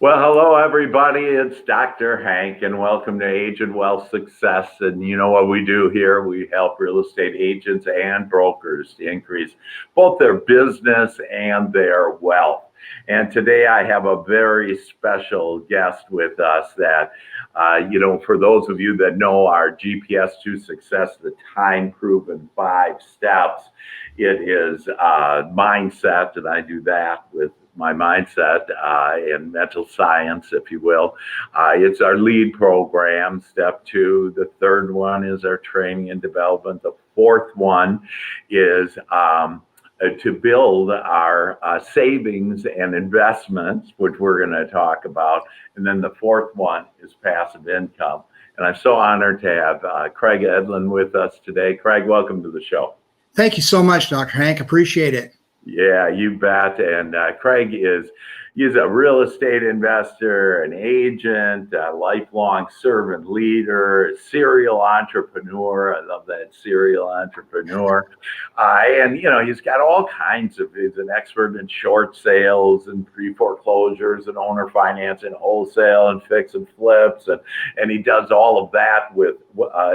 Well, hello, everybody. It's Dr. Hank, and welcome to Age and Wealth Success. And you know what we do here? We help real estate agents and brokers to increase both their business and their wealth. And today I have a very special guest with us that, for those of you that know our GPS to Success, the time proven 5 steps, it is mindset, and I do that with my mindset and mental science, if you will. It's our lead program, step 2. The third one is our training and development. The fourth one is to build our savings and investments, which we're going to talk about. And then the fourth one is passive income. And I'm so honored to have Craig Edlin with us today. Craig, welcome to the show. Thank you so much, Dr. Hank. Appreciate it. Yeah, you bet. And Craig he's a real estate investor, an agent, a lifelong servant leader, serial entrepreneur. I love that, serial entrepreneur. And he's got all kinds of. He's an expert in short sales and pre-foreclosures and owner finance and wholesale and fix and flips, and he does all of that with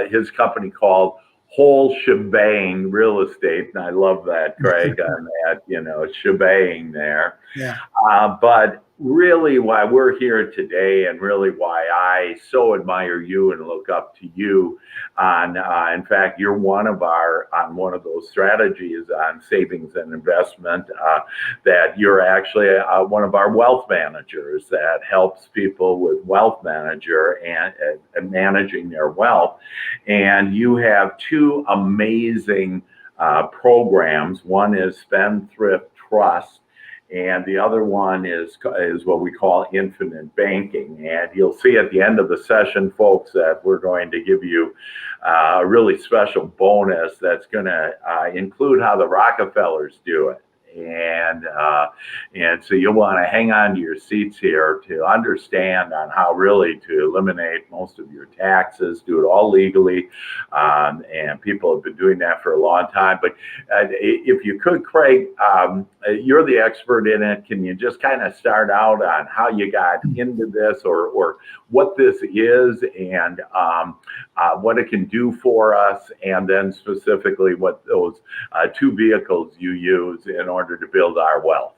his company called Whole Shebang Real Estate. And I love that, Craig, on that, shebang there. Yeah. But really why we're here today, and really why I so admire you and look up to you on, in fact, you're one of those strategies on savings and investment, that you're actually one of our wealth managers that helps people with wealth manager and managing their wealth. And you have two amazing programs. One is Spendthrift Trust, and the other one is what we call infinite banking. And you'll see at the end of the session, folks, that we're going to give you a really special bonus that's going to include how the Rockefellers do it. And so you'll want to hang on to your seats here to understand on how really to eliminate most of your taxes, do it all legally. And people have been doing that for a long time. But if you could, Craig, you're the expert in it. Can you just kind of start out on how you got into this, or what this is, and what it can do for us, and then specifically what those two vehicles you use in order to build our wealth?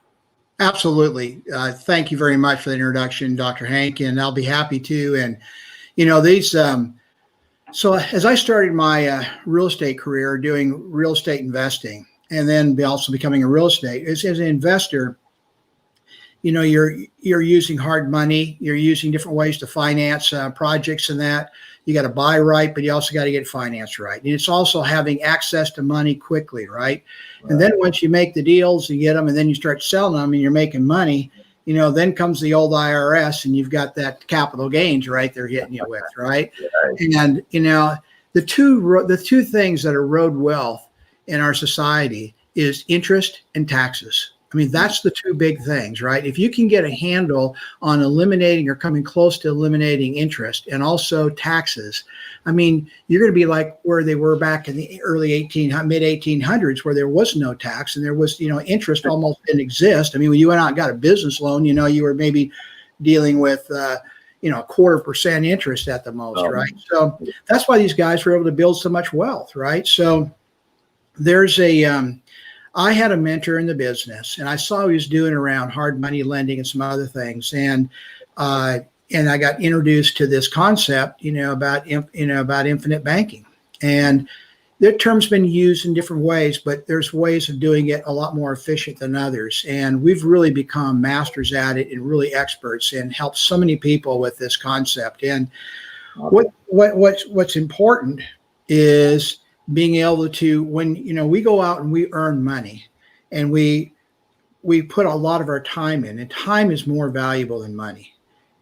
Absolutely. Thank you very much for the introduction, Dr. Hank, and I'll be happy to. And, these, so as I started my real estate career doing real estate investing, and then also becoming a real estate, as an investor, you're using hard money, you're using different ways to finance projects, and that you got to buy right, but you also got to get financed right. And it's also having access to money quickly, right? And then once you make the deals, you get them, and then you start selling them, and you're making money. Then comes the old IRS, and you've got that capital gains right there hitting you with, right? And the two things that erode wealth in our society is interest and taxes. I mean, that's the two big things, right? If you can get a handle on eliminating or coming close to eliminating interest and also taxes, I mean, you're going to be like where they were back in the mid 1800s, where there was no tax and there was, interest almost didn't exist. I mean, when you went out and got a business loan, you were maybe dealing with, 0.25% interest at the most, right? So that's why these guys were able to build so much wealth, right? So there's I had a mentor in the business, and I saw he was doing around hard money lending and some other things. And I got introduced to this concept, about infinite banking. And the term's been used in different ways, but there's ways of doing it a lot more efficient than others. And we've really become masters at it and really experts, and helped so many people with this concept. And what's important is being able to, when we go out and we earn money, and we put a lot of our time in, and time is more valuable than money,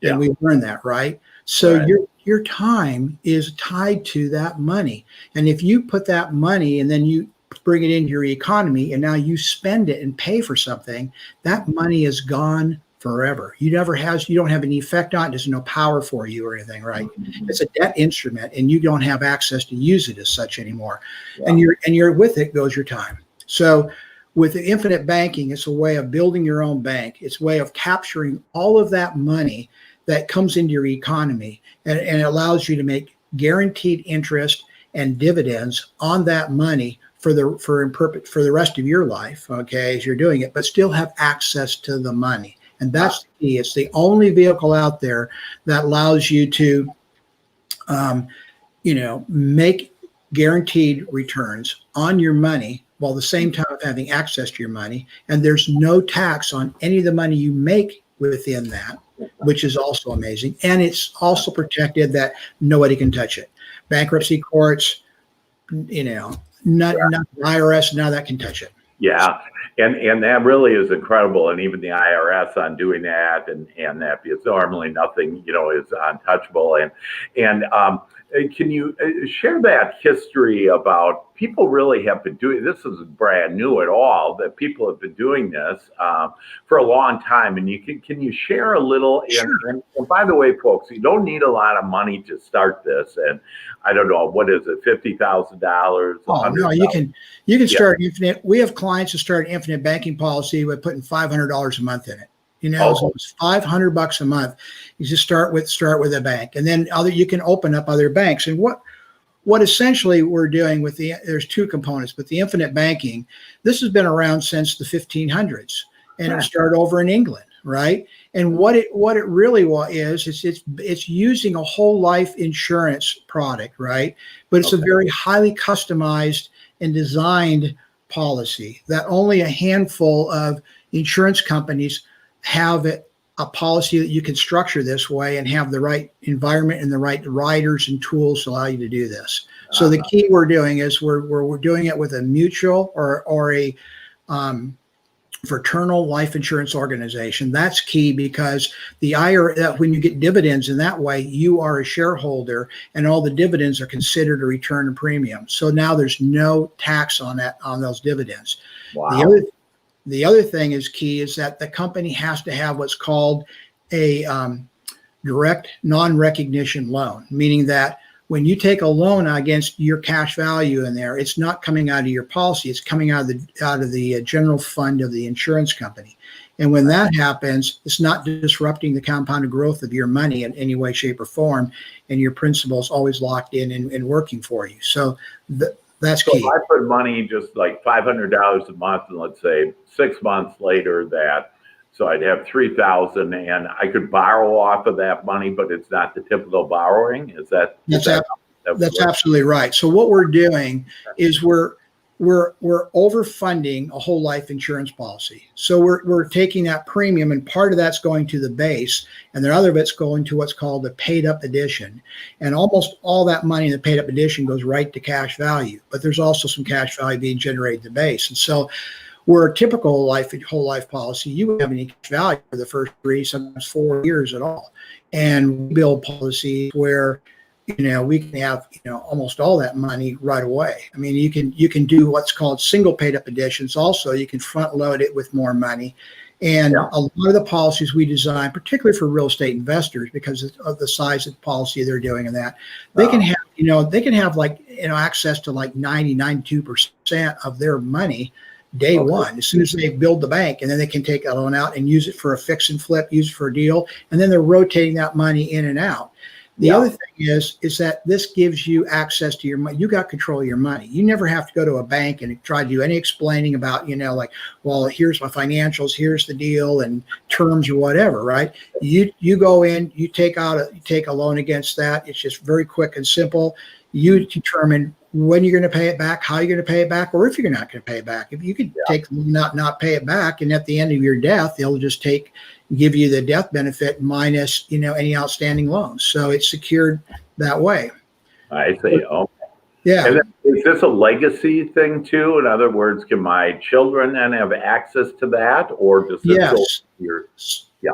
and we earn that, right? So Right. your time is tied to that money, and if you put that money and then you bring it into your economy, and now you spend it and pay for something, that money is gone forever. You don't have any effect on it. There's no power for you or anything, right? It's a debt instrument, and you don't have access to use it as such anymore. And you're with it goes your time. So with the infinite banking, it's a way of building your own bank. It's a way of capturing all of that money that comes into your economy, and it allows you to make guaranteed interest and dividends on that money for the rest of your life, okay, as you're doing it, but still have access to the money. And that's the key. It's the only vehicle out there that allows you to, make guaranteed returns on your money while at the same time having access to your money. And there's no tax on any of the money you make within that, which is also amazing. And it's also protected that nobody can touch it. Bankruptcy courts, not the IRS, none of that can touch it. Yeah. And that really is incredible. And even the IRS on doing that and that, because normally nothing, is untouchable. And can you share that history about people really have been doing, this is brand new at all, that people have been doing this for a long time. And can you share a little? Sure. And by the way, folks, you don't need a lot of money to start this. And I don't know, what is it, $50,000? Oh, no, you can start infinite. We have clients who start infinite banking policy by putting $500 a month in it. So it's $500 a month. You just start with a bank, and then you can open up other banks. And what essentially we're doing with there's two components, but the infinite banking, this has been around since the 1500s, and it started over in England, right? And what it really is it's using a whole life insurance product, right? But it's a very highly customized and designed policy that only a handful of insurance companies have a policy that you can structure this way and have the right environment and the right riders and tools to allow you to do this. So the key we're doing is we're doing it with a mutual or a fraternal life insurance organization. That's key because the IRA, when you get dividends in that way, you are a shareholder and all the dividends are considered a return of premium. So now there's no tax on those dividends. Wow. The other thing is key is that the company has to have what's called a direct non-recognition loan, meaning that when you take a loan against your cash value in there, it's not coming out of your policy, it's coming out of the general fund of the insurance company. And when that happens, it's not disrupting the compounded growth of your money in any way, shape, or form, and your principal is always locked in and working for you. So that's key. So if I put money just like $500 a month, and let's say 6 months later so I'd have $3,000, and I could borrow off of that money, but it's not the typical borrowing. That's absolutely right. So what we're doing is we're overfunding a whole life insurance policy. So we're taking that premium, and part of that's going to the base, and the other bit's going to what's called the paid up edition. And almost all that money in the paid up edition goes right to cash value, but there's also some cash value being generated in the base. And so where a typical whole life policy, you would have any cash value for the first 3, sometimes 4 years at all. And we build policies where we can have almost all that money right away. I mean, you can do what's called single paid up editions. Also, you can front load it with more money. And a lot of the policies we design, particularly for real estate investors, because of the size of the policy they're doing and that, they can have access to like 92% of their money day one, as soon as they build the bank, and then they can take a loan out and use it for a fix and flip, use it for a deal, and then they're rotating that money in and out. The other thing is that this gives you access to your money. You got control of your money. You never have to go to a bank and try to do any explaining about, well, here's my financials, here's the deal and terms or whatever, right? You go in, you take a loan against that. It's just very quick and simple. You determine when you're going to pay it back, how you're going to pay it back, or if you're not going to pay it back. If you could not pay it back, and at the end of your death, they'll just give you the death benefit minus any outstanding loans. So it's secured that way. I see. Okay. Yeah. And is this a legacy thing too? In other words, can my children then have access to that, or does this go here? Yeah.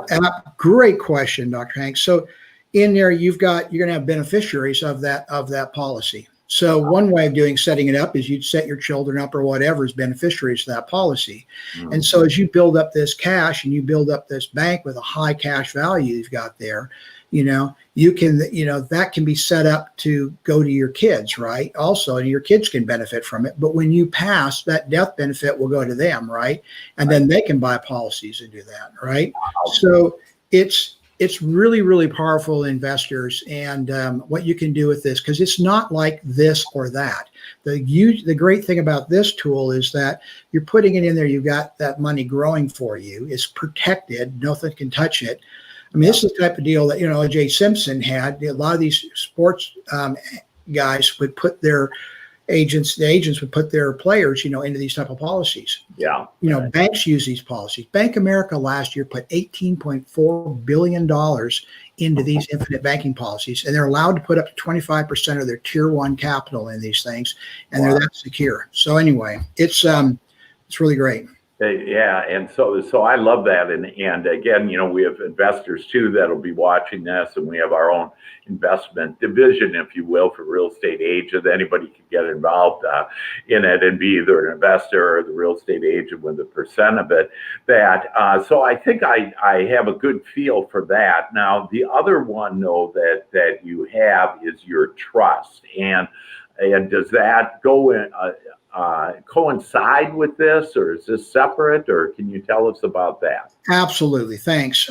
Great question, Dr. Hanks. So in there, you're going to have beneficiaries of that policy. So one way of setting it up is you'd set your children up or whatever as beneficiaries of that policy. And so as you build up this cash and you build up this bank with a high cash value you've got there, you can, that can be set up to go to your kids, right? Also, and your kids can benefit from it. But when you pass, that death benefit will go to them, right? And then they can buy policies and do that, right? So it's really, really powerful, investors, and what you can do with this, because it's not like this or that. The great thing about this tool is that you're putting it in there. You've got that money growing for you. It's protected. Nothing can touch it. I mean, this is the type of deal that, O.J. Simpson had. A lot of these sports guys would put the agents would put their players, into these type of policies. Yeah. Banks use these policies. Bank America last year put $18.4 billion into these infinite banking policies, and they're allowed to put up to 25% of their tier one capital in these things, and they're that secure. So anyway, it's really great. Yeah, and so I love that, and again, we have investors too that'll be watching this, and we have our own investment division, if you will, for real estate agents. Anybody can get involved in it and be either an investor or the real estate agent with a percent of it. So I think I have a good feel for that. Now, the other one though that you have is your trust, and does that go in? Coincide with this, or is this separate, or can you tell us about that? Absolutely, thanks.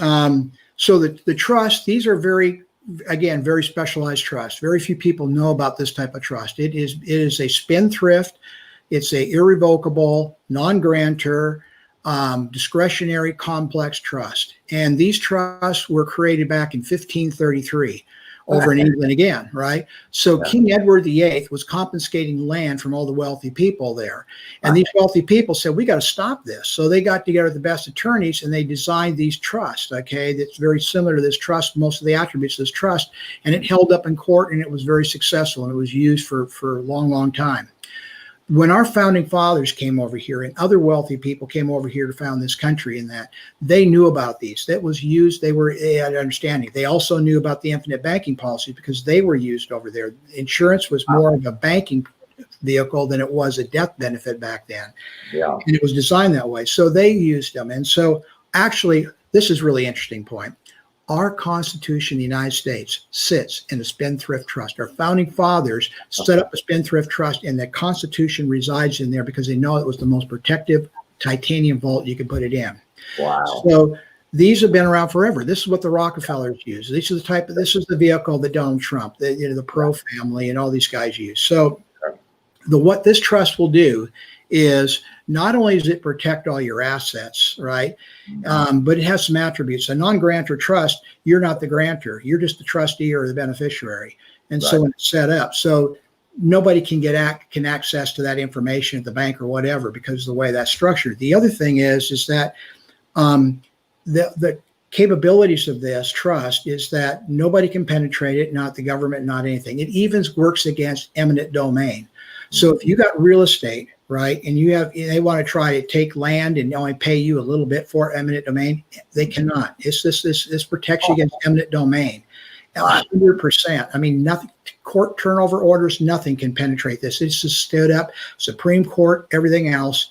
So the trust, these are very specialized trusts. Very few people know about this type of trust. It is a spendthrift. It's a irrevocable, non-grantor, discretionary, complex trust. And these trusts were created back in 1533. Over in England again, right? So King Edward VIII was confiscating land from all the wealthy people there. And these wealthy people said, we got to stop this. So they got together the best attorneys and they designed these trusts, okay? That's very similar to this trust, most of the attributes of this trust. And it held up in court and it was very successful and it was used for a long, long time. When our founding fathers came over here and other wealthy people came over here to found this country, and that they knew about these, that was used, they had understanding. They also knew about the infinite banking policy because they were used over there. Insurance was more of a banking vehicle than it was a death benefit back then. Yeah. And it was designed that way. So they used them. And so actually, this is a really interesting point. Our Constitution in the United States sits in a spendthrift trust. Our founding fathers set up a spendthrift trust, and the Constitution resides in there because they know it was the most protective titanium vault you could put it in. Wow. So these have been around forever. This is what the Rockefellers use. This is the vehicle that Donald Trump, the Pro family, and all these guys use. So what this trust will do is not only does it protect all your assets, right? But it has some attributes. A non-grantor trust, you're not the grantor. You're just the trustee or the beneficiary. And so when it's set up, so nobody can can access to that information at the bank or whatever because of the way that's structured. The other thing is that the capabilities of this trust is that nobody can penetrate it, not the government, not anything. It even works against eminent domain. So if you got real estate, right, and they want to try to take land and only pay you a little bit for eminent domain, they cannot. It's this protects you against eminent domain, 100%. I mean, nothing, court turnover orders, nothing can penetrate this. It's just stood up, Supreme Court, everything else,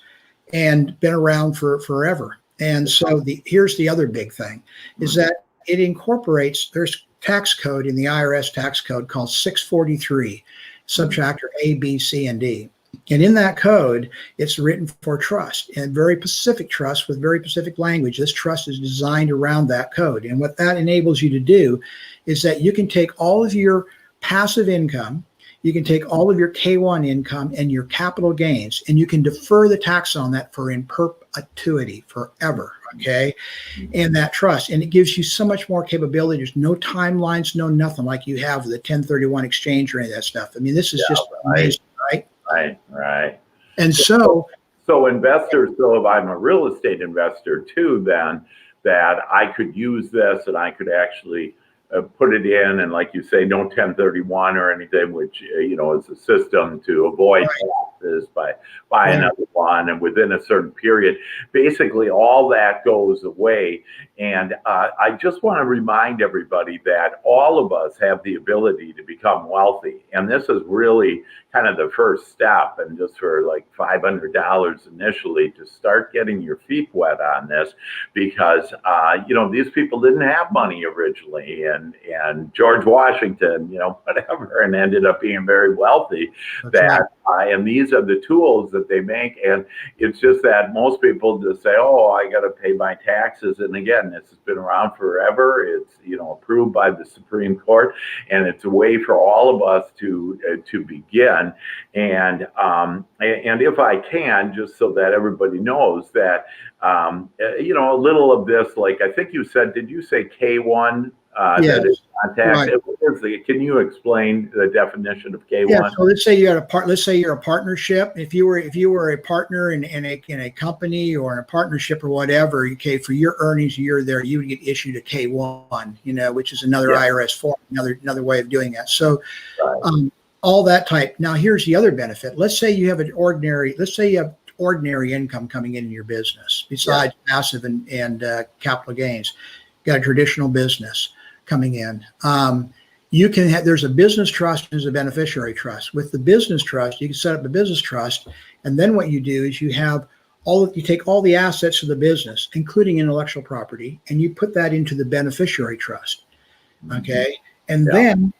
and been around for forever. And so here's the other big thing, is that it incorporates, there's tax code in the IRS tax code called 643, subchapter A, B, C, and D. And in that code, it's written for trust, and very specific trust with very specific language. This trust is designed around that code. And what that enables you to do is that you can take all of your passive income, you can take all of your K-1 income and your capital gains, and you can defer the tax on that for in perpetuity, forever, okay, in that trust. And it gives you so much more capability. There's no timelines, no nothing like you have with the 1031 exchange or any of that stuff. I mean, this is just amazing, right? Right. And so investors, so if I'm a real estate investor too, then that I could use this and I could actually put it in, and like you say, no 1031 or anything, which, is a system to avoid that. taxes, buy Right. another one, and within a certain period, basically all that goes away. And I just want to remind everybody that all of us have the ability to become wealthy. And this is really kind of the first step. And just for like $500 initially to start getting your feet wet on this, because, these people didn't have money originally. And George Washington, whatever, and ended up being very wealthy. That's right. And these are the tools that they make. And it's just that most people just say, oh, I got to pay my taxes. And again, this has been around forever. It's, approved by the Supreme Court, and it's a way for all of us to begin. And if I can, just so that everybody knows that, a little of this, like I think you said, did you say K1? Yes. That is contact. Right. Can you explain the definition of K1? Yeah. So let's say you had let's say you're a partnership. If you were a partner in a company or in a partnership or whatever, okay, for your earnings a year there, you would get issued a K1, which is another IRS form, another way of doing that. So Right. all that type. Now here's the other benefit. Let's say you have ordinary income coming in your business besides passive and capital gains. Got a traditional business coming in. You can have, there's a business trust, there's a beneficiary trust. With the business trust, you can set up a business trust, and then what you do is you take all the assets of the business, including intellectual property, and you put that into the beneficiary trust. Okay, and then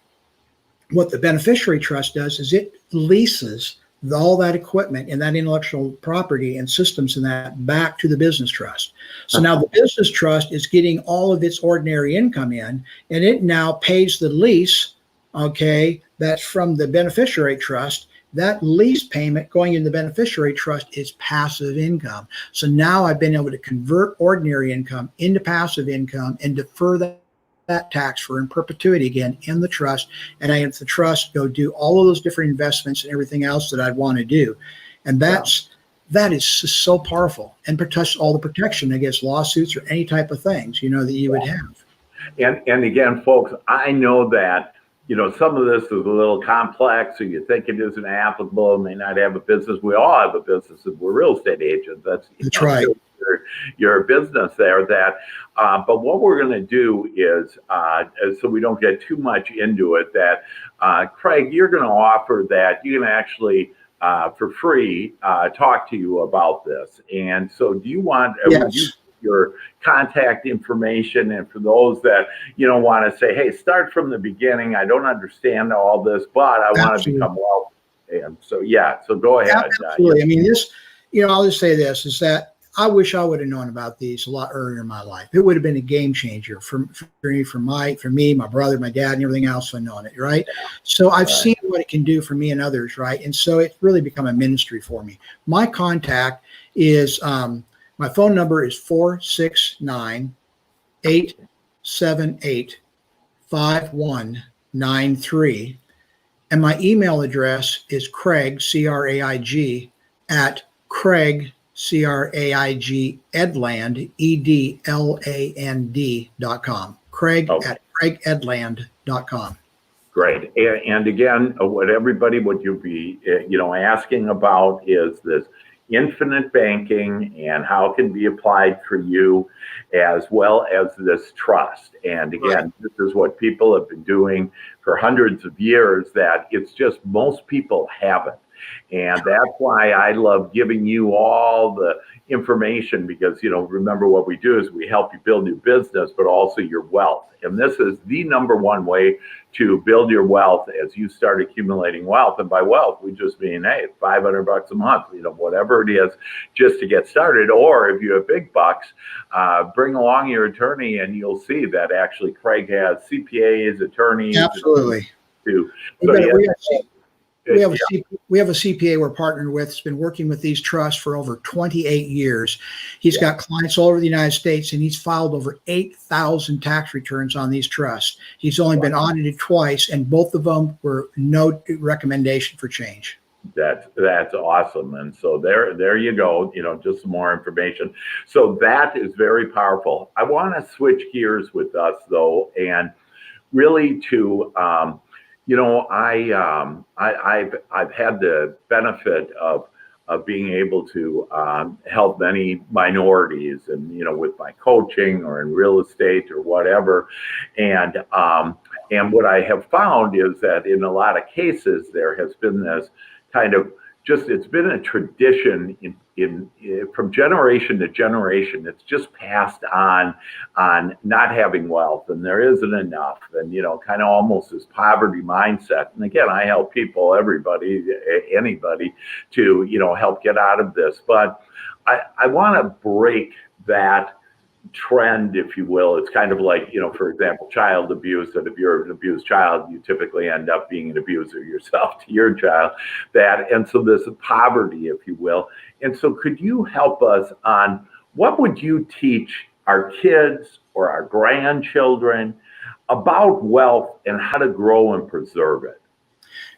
what the beneficiary trust does is it leases all that equipment and that intellectual property and systems and that back to the business trust. So now the business trust is getting all of its ordinary income in, and it now pays the lease, okay, that's from the beneficiary trust. That lease payment going in the beneficiary trust is passive income. So now I've been able to convert ordinary income into passive income and defer that tax for in perpetuity again in the trust, and I have the trust go do all of those different investments and everything else that I'd want to do. And that is just so powerful and protects all the protection against lawsuits or any type of things that you would have. And again, folks, I know that some of this is a little complex, so you think it isn't applicable, may not have a business. We all have a business, and we're real estate agents. That's right. Your business there. But what we're going to do is, so we don't get too much into it, that Craig, you're going to offer that you can actually for free talk to you about this. And so, do you want? Yes. Your contact information, and for those that want to say, hey, start from the beginning, I don't understand all this, but I want to become wealthy. And so so go ahead. Absolutely. I mean, this, I'll just say this, is that I wish I would have known about these a lot earlier in my life. It would have been a game changer for me, my brother, my dad, and everything else I known it, right? So I've seen what it can do for me and others, right? And so it's really become a ministry for me. My contact is my phone number is 469-878-5193. And my email address is Craig, C-R-A-I-G, at Craig, C-R-A-I-G, Edland, EDLAND.com. Craig at CraigEdland.com. Great. And again, what you'll be, asking about is this infinite banking and how it can be applied for you, as well as this trust. And again, this is what people have been doing for hundreds of years, that it's just most people haven't. And that's why I love giving you all the information, because, remember, what we do is we help you build your business, but also your wealth. And this is the number one way to build your wealth as you start accumulating wealth. And by wealth, we just mean, hey, $500 a month, whatever it is, just to get started. Or if you have big bucks, bring along your attorney, and you'll see that actually Craig has CPAs, attorneys. Absolutely. Too. We have a CPA we're partnered with. Has been working with these trusts for over 28 years. He's got clients all over the United States, and he's filed over 8,000 tax returns on these trusts. He's only been audited twice, and both of them were no recommendation for change. That's awesome. And so there you go, just some more information. So that is very powerful. I want to switch gears with us, though, and really to I've had the benefit of being able to help many minorities, and with my coaching or in real estate or whatever, and what I have found is that in a lot of cases there has been this kind of it's been a tradition in from generation to generation. It's just passed on not having wealth, and there isn't enough, and kind of almost this poverty mindset. And again, I help people, everybody, anybody, to help get out of this. But I want to break that trend, if you will. It's kind of like, for example, child abuse, that if you're an abused child, you typically end up being an abuser yourself to your child. And so there's a poverty, if you will. And so could you help us on what would you teach our kids or our grandchildren about wealth and how to grow and preserve it?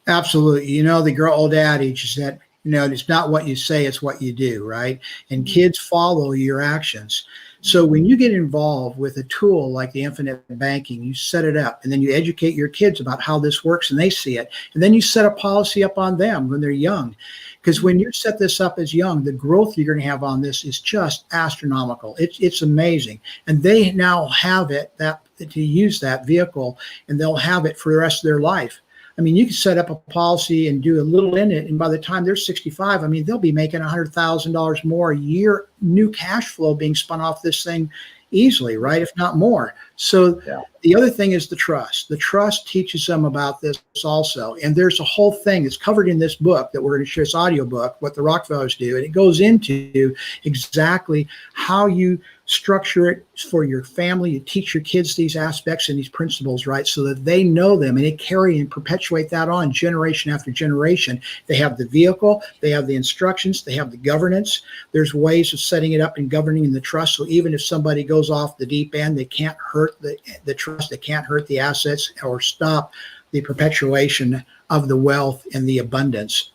Absolutely. The old adage is that, it's not what you say, it's what you do, right? And kids follow your actions. So when you get involved with a tool like the infinite banking, you set it up and then you educate your kids about how this works and they see it. And then you set a policy up on them when they're young. Because when you set this up as young, the growth you're going to have on this is just astronomical. It's amazing. And they now have it to use that vehicle, and they'll have it for the rest of their life. I mean, you can set up a policy and do a little in it, and by the time they're 65, I mean, they'll be making $100,000 more a year, new cash flow being spun off this thing easily, right? If not more. So The other thing is the trust. The trust teaches them about this also. And there's a whole thing that's covered in this book that we're going to share, this audio book, What the Rockefellers Do. And it goes into exactly how you structure it for your family. You teach your kids these aspects and these principles, right? So that they know them and they carry and perpetuate that on generation after generation. They have the vehicle, they have the instructions, they have the governance. There's ways of setting it up and governing the trust. So even if somebody goes off the deep end, they can't hurt the trust, they can't hurt the assets or stop the perpetuation of the wealth and the abundance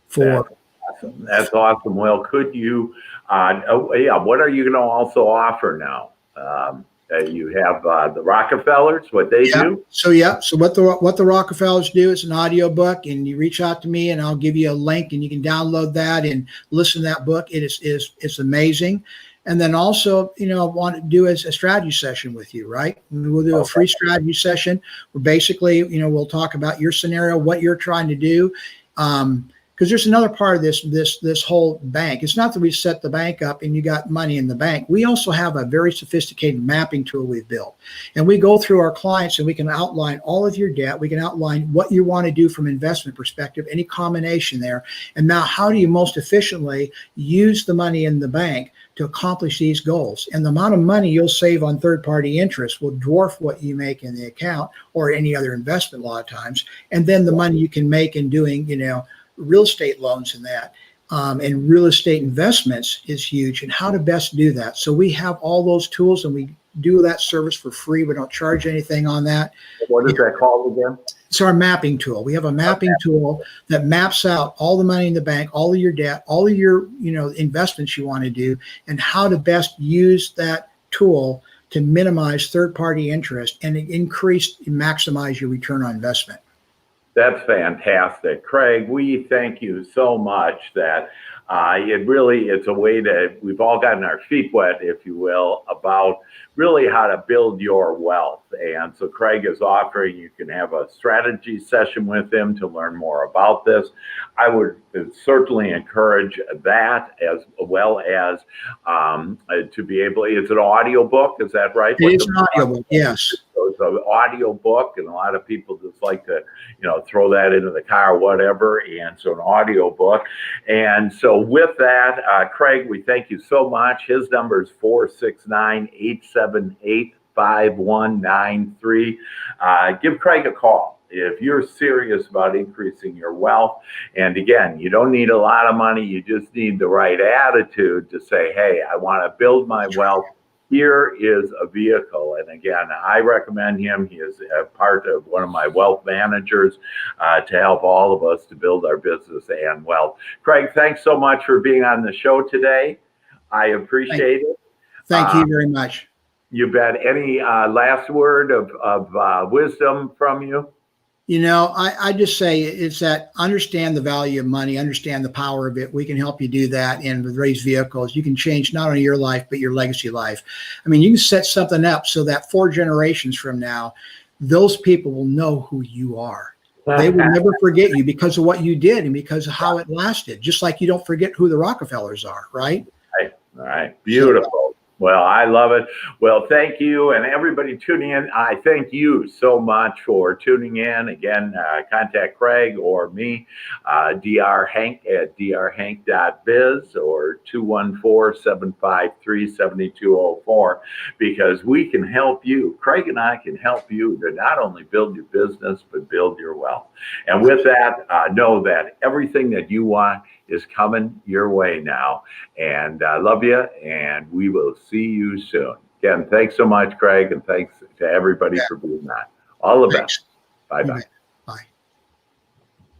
for. That's awesome. Well, could you, what are you going to also offer now? You have the Rockefellers, what they do? So what the Rockefellers do is an audio book, and you reach out to me and I'll give you a link and you can download that and listen to that book. It's amazing. And then also, I want to do a strategy session with you, right? We'll do a free strategy session where basically, we'll talk about your scenario, what you're trying to do. Because there's another part of this whole bank. It's not that we set the bank up and you got money in the bank. We also have a very sophisticated mapping tool we've built. And we go through our clients and we can outline all of your debt. We can outline what you want to do from investment perspective, any combination there. And now how do you most efficiently use the money in the bank to accomplish these goals? And the amount of money you'll save on third-party interest will dwarf what you make in the account or any other investment a lot of times. And then the money you can make in doing, real estate loans and that, and real estate investments is huge, and how to best do that. So we have all those tools and we do that service for free. We don't charge anything on that. What is that called again? It's our mapping tool. We have a mapping tool that maps out all the money in the bank, all of your debt, all of your, investments you want to do, and how to best use that tool to minimize third-party interest and increase and maximize your return on investment. That's fantastic. Craig, we thank you so much that it's a way that we've all gotten our feet wet, if you will, about really how to build your wealth. And so Craig is offering, you can have a strategy session with him to learn more about this. I would certainly encourage that, as well as to be able, it's an audio book, is that right? It is an audio book, yes. So it's an audio book, and a lot of people just like to, throw that into the car or whatever. And so an audio book. And so with that, Craig, we thank you so much. His number is 469-878-5193. Give Craig a call if you're serious about increasing your wealth. And again, you don't need a lot of money. You just need the right attitude to say, hey, I want to build my wealth. Here is a vehicle. And again, I recommend him. He is a part of one of my wealth managers to help all of us to build our business and wealth. Craig, thanks so much for being on the show today. I appreciate it. Thank you very much. You bet. Any last word of wisdom from you? I just say it's that understand the value of money, understand the power of it. We can help you do that. And with Raised Vehicles, you can change not only your life, but your legacy life. I mean, you can set something up so that 4 generations from now, those people will know who you are. They will never forget you because of what you did and because of how it lasted, just like you don't forget who the Rockefellers are, right? All right. Beautiful. Well, I love it. Well, thank you. And everybody tuning in, I thank you so much for tuning in. Again, contact Craig or me, drhank at drhank.biz or 214-753-7204, because we can help you. Craig and I can help you to not only build your business, but build your wealth. And with that, know that everything that you want is coming your way now. And I love you, and we will see you soon. Again, thanks so much, Craig, and thanks to everybody for being on. All the best. Bye-bye.